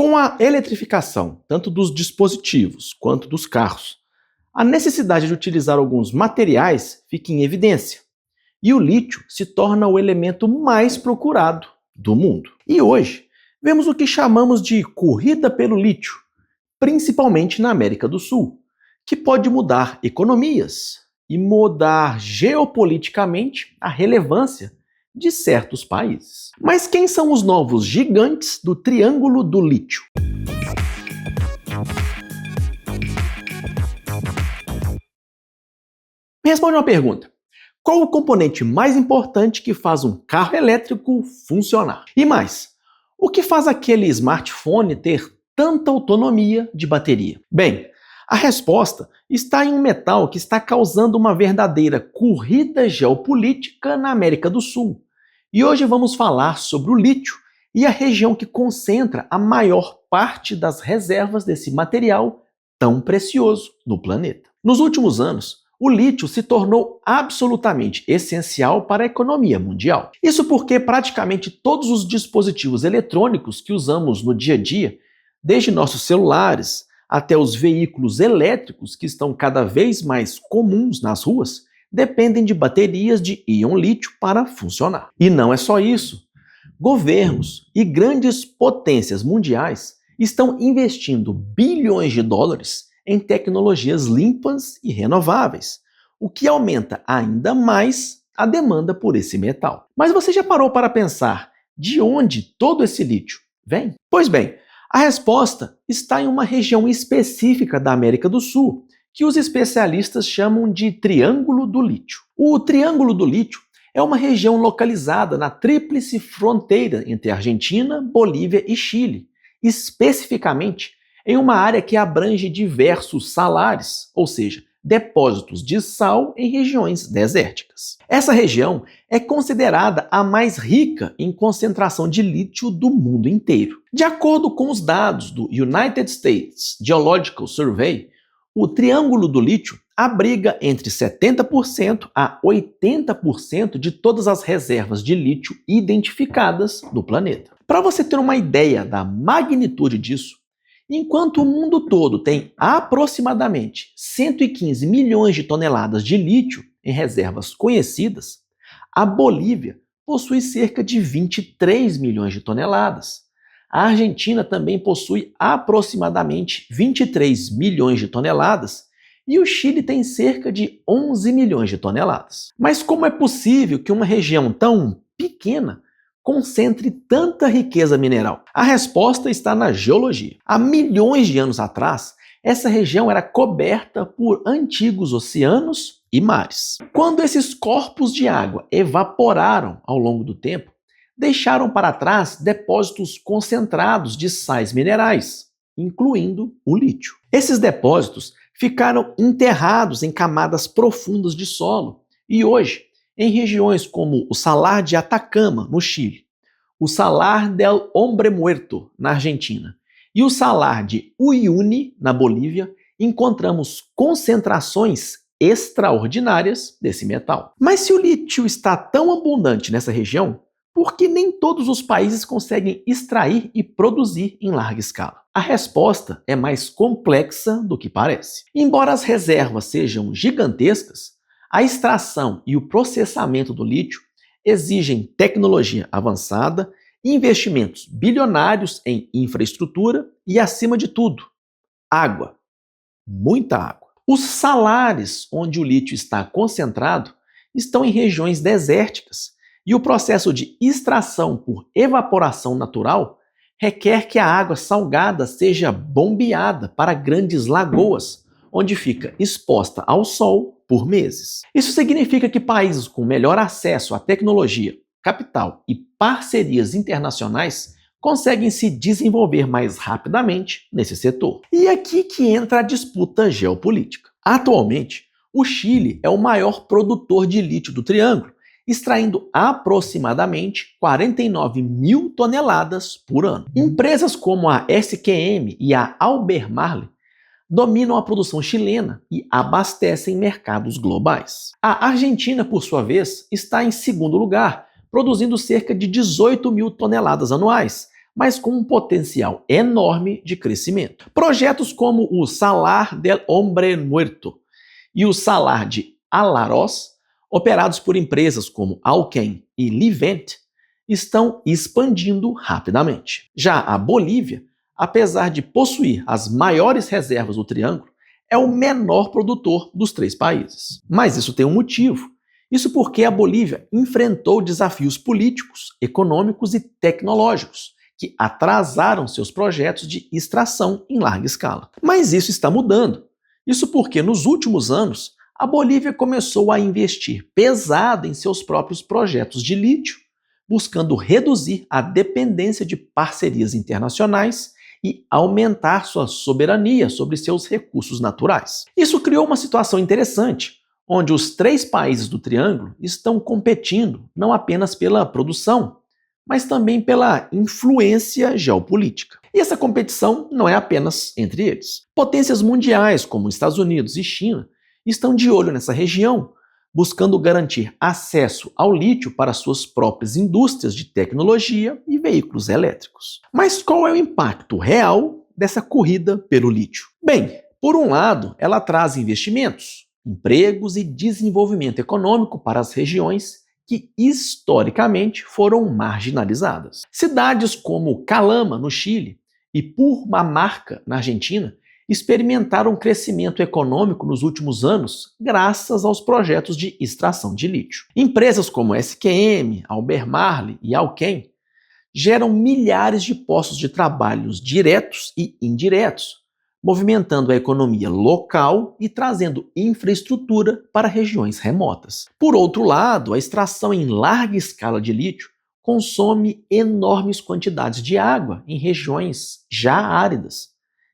Com a eletrificação, tanto dos dispositivos quanto dos carros, a necessidade de utilizar alguns materiais fica em evidência, e o lítio se torna o elemento mais procurado do mundo. E hoje, vemos o que chamamos de corrida pelo lítio, principalmente na América do Sul, que pode mudar economias e mudar geopoliticamente a relevância de certos países. Mas quem são os novos gigantes do Triângulo do Lítio? Me responde uma pergunta. Qual o componente mais importante que faz um carro elétrico funcionar? E mais, o que faz aquele smartphone ter tanta autonomia de bateria? Bem, a resposta está em um metal que está causando uma verdadeira corrida geopolítica na América do Sul. E hoje vamos falar sobre o lítio e a região que concentra a maior parte das reservas desse material tão precioso no planeta. Nos últimos anos, o lítio se tornou absolutamente essencial para a economia mundial. Isso porque praticamente todos os dispositivos eletrônicos que usamos no dia a dia, desde nossos celulares até os veículos elétricos que estão cada vez mais comuns nas ruas, dependem de baterias de íon lítio para funcionar. E não é só isso. Governos e grandes potências mundiais estão investindo bilhões de dólares em tecnologias limpas e renováveis, o que aumenta ainda mais a demanda por esse metal. Mas você já parou para pensar de onde todo esse lítio vem? Pois bem, a resposta está em uma região específica da América do Sul, que os especialistas chamam de Triângulo do Lítio. O Triângulo do Lítio é uma região localizada na tríplice fronteira entre Argentina, Bolívia e Chile, especificamente em uma área que abrange diversos salares, ou seja, depósitos de sal em regiões desérticas. Essa região é considerada a mais rica em concentração de lítio do mundo inteiro. De acordo com os dados do United States Geological Survey, o Triângulo do Lítio abriga entre 70% a 80% de todas as reservas de lítio identificadas no planeta. Para você ter uma ideia da magnitude disso, enquanto o mundo todo tem aproximadamente 115 milhões de toneladas de lítio em reservas conhecidas, a Bolívia possui cerca de 23 milhões de toneladas. A Argentina também possui aproximadamente 23 milhões de toneladas e o Chile tem cerca de 11 milhões de toneladas. Mas como é possível que uma região tão pequena concentre tanta riqueza mineral? A resposta está na geologia. Há milhões de anos atrás, essa região era coberta por antigos oceanos e mares. Quando esses corpos de água evaporaram ao longo do tempo, deixaram para trás depósitos concentrados de sais minerais, incluindo o lítio. Esses depósitos ficaram enterrados em camadas profundas de solo e hoje, em regiões como o Salar de Atacama, no Chile, o Salar del Hombre Muerto, na Argentina, e o Salar de Uyuni, na Bolívia, encontramos concentrações extraordinárias desse metal. Mas se o lítio está tão abundante nessa região, por que nem todos os países conseguem extrair e produzir em larga escala? A resposta é mais complexa do que parece. Embora as reservas sejam gigantescas, a extração e o processamento do lítio exigem tecnologia avançada, investimentos bilionários em infraestrutura e, acima de tudo, água. Muita água. Os salares onde o lítio está concentrado estão em regiões desérticas, e o processo de extração por evaporação natural requer que a água salgada seja bombeada para grandes lagoas, onde fica exposta ao sol por meses. Isso significa que países com melhor acesso à tecnologia, capital e parcerias internacionais conseguem se desenvolver mais rapidamente nesse setor. E é aqui que entra a disputa geopolítica. Atualmente, o Chile é o maior produtor de lítio do Triângulo, extraindo aproximadamente 49 mil toneladas por ano. Empresas como a SQM e a Albemarle dominam a produção chilena e abastecem mercados globais. A Argentina, por sua vez, está em segundo lugar, produzindo cerca de 18 mil toneladas anuais, mas com um potencial enorme de crescimento. Projetos como o Salar del Hombre Muerto e o Salar de Alarós, operados por empresas como Allkem e Livent, estão expandindo rapidamente. Já a Bolívia, apesar de possuir as maiores reservas do Triângulo, é o menor produtor dos três países. Mas isso tem um motivo. Isso porque a Bolívia enfrentou desafios políticos, econômicos e tecnológicos que atrasaram seus projetos de extração em larga escala. Mas isso está mudando. Isso porque nos últimos anos a Bolívia começou a investir pesado em seus próprios projetos de lítio, buscando reduzir a dependência de parcerias internacionais e aumentar sua soberania sobre seus recursos naturais. Isso criou uma situação interessante, onde os três países do Triângulo estão competindo não apenas pela produção, mas também pela influência geopolítica. E essa competição não é apenas entre eles. Potências mundiais, como Estados Unidos e China, estão de olho nessa região, buscando garantir acesso ao lítio para suas próprias indústrias de tecnologia e veículos elétricos. Mas qual é o impacto real dessa corrida pelo lítio? Bem, por um lado, ela traz investimentos, empregos e desenvolvimento econômico para as regiões que historicamente foram marginalizadas. Cidades como Calama, no Chile, e Purmamarca, na Argentina, experimentaram um crescimento econômico nos últimos anos graças aos projetos de extração de lítio. Empresas como SQM, Albemarle e Allkem geram milhares de postos de trabalho diretos e indiretos, movimentando a economia local e trazendo infraestrutura para regiões remotas. Por outro lado, a extração em larga escala de lítio consome enormes quantidades de água em regiões já áridas.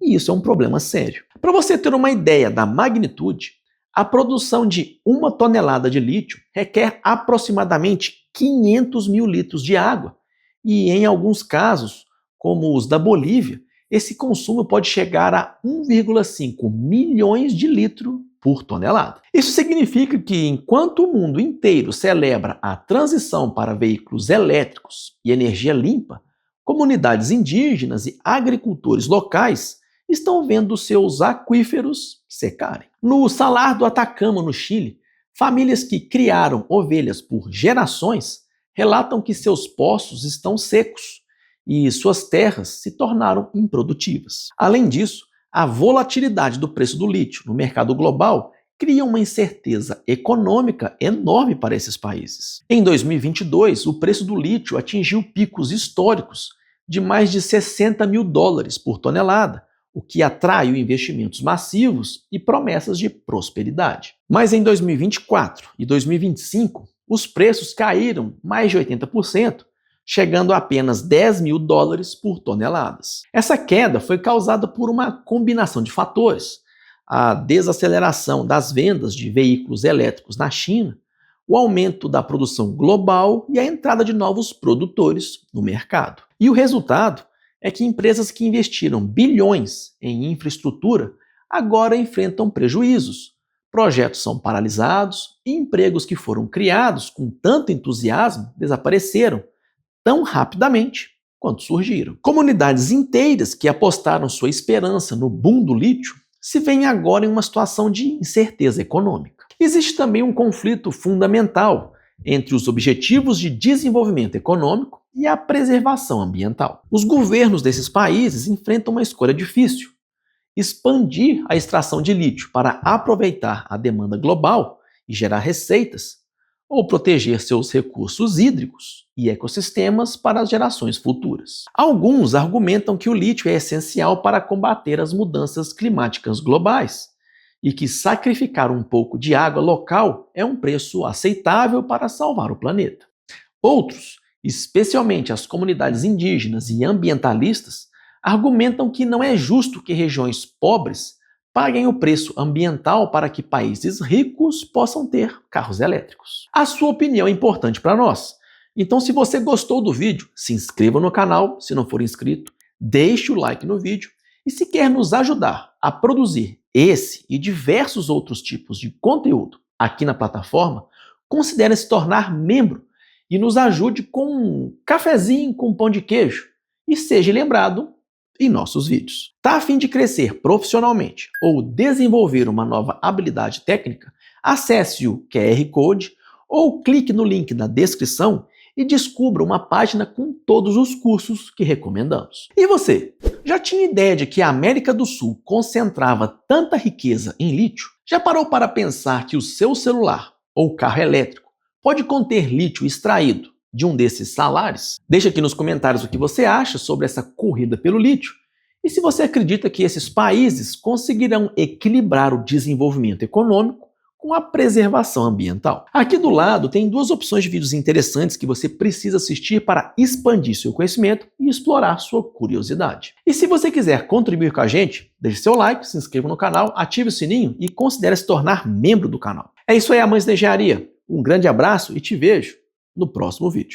E isso é um problema sério. Para você ter uma ideia da magnitude, a produção de 1 tonelada de lítio requer aproximadamente 500 mil litros de água. E em alguns casos, como os da Bolívia, esse consumo pode chegar a 1,5 milhões de litros por tonelada. Isso significa que, enquanto o mundo inteiro celebra a transição para veículos elétricos e energia limpa, comunidades indígenas e agricultores locais estão vendo seus aquíferos secarem. No Salar do Atacama, no Chile, famílias que criaram ovelhas por gerações relatam que seus poços estão secos e suas terras se tornaram improdutivas. Além disso, a volatilidade do preço do lítio no mercado global cria uma incerteza econômica enorme para esses países. Em 2022, o preço do lítio atingiu picos históricos de mais de 60 mil dólares por tonelada, o que atraiu investimentos massivos e promessas de prosperidade. Mas em 2024 e 2025, os preços caíram mais de 80%, chegando a apenas 10 mil dólares por toneladas. Essa queda foi causada por uma combinação de fatores: a desaceleração das vendas de veículos elétricos na China, o aumento da produção global e a entrada de novos produtores no mercado. E o resultado é que empresas que investiram bilhões em infraestrutura agora enfrentam prejuízos. Projetos são paralisados e empregos que foram criados com tanto entusiasmo desapareceram tão rapidamente quanto surgiram. Comunidades inteiras que apostaram sua esperança no boom do lítio se veem agora em uma situação de incerteza econômica. Existe também um conflito fundamental entre os objetivos de desenvolvimento econômico e a preservação ambiental. Os governos desses países enfrentam uma escolha difícil: expandir a extração de lítio para aproveitar a demanda global e gerar receitas, ou proteger seus recursos hídricos e ecossistemas para as gerações futuras. Alguns argumentam que o lítio é essencial para combater as mudanças climáticas globais e que sacrificar um pouco de água local é um preço aceitável para salvar o planeta. Outros, especialmente as comunidades indígenas e ambientalistas, argumentam que não é justo que regiões pobres paguem o preço ambiental para que países ricos possam ter carros elétricos. A sua opinião é importante para nós. Então, se você gostou do vídeo, se inscreva no canal, se não for inscrito, deixe o like no vídeo e se quer nos ajudar a produzir esse e diversos outros tipos de conteúdo aqui na plataforma, considere se tornar membro e nos ajude com um cafezinho com pão de queijo e seja lembrado em nossos vídeos. Tá a fim de crescer profissionalmente ou desenvolver uma nova habilidade técnica? Acesse o QR Code ou clique no link na descrição e descubra uma página com todos os cursos que recomendamos. E você, já tinha ideia de que a América do Sul concentrava tanta riqueza em lítio? Já parou para pensar que o seu celular ou carro elétrico pode conter lítio extraído de um desses salares? Deixa aqui nos comentários o que você acha sobre essa corrida pelo lítio e se você acredita que esses países conseguirão equilibrar o desenvolvimento econômico com a preservação ambiental. Aqui do lado tem duas opções de vídeos interessantes que você precisa assistir para expandir seu conhecimento e explorar sua curiosidade. E se você quiser contribuir com a gente, deixe seu like, se inscreva no canal, ative o sininho e considere se tornar membro do canal. É isso aí, amantes da engenharia. Um grande abraço e te vejo no próximo vídeo.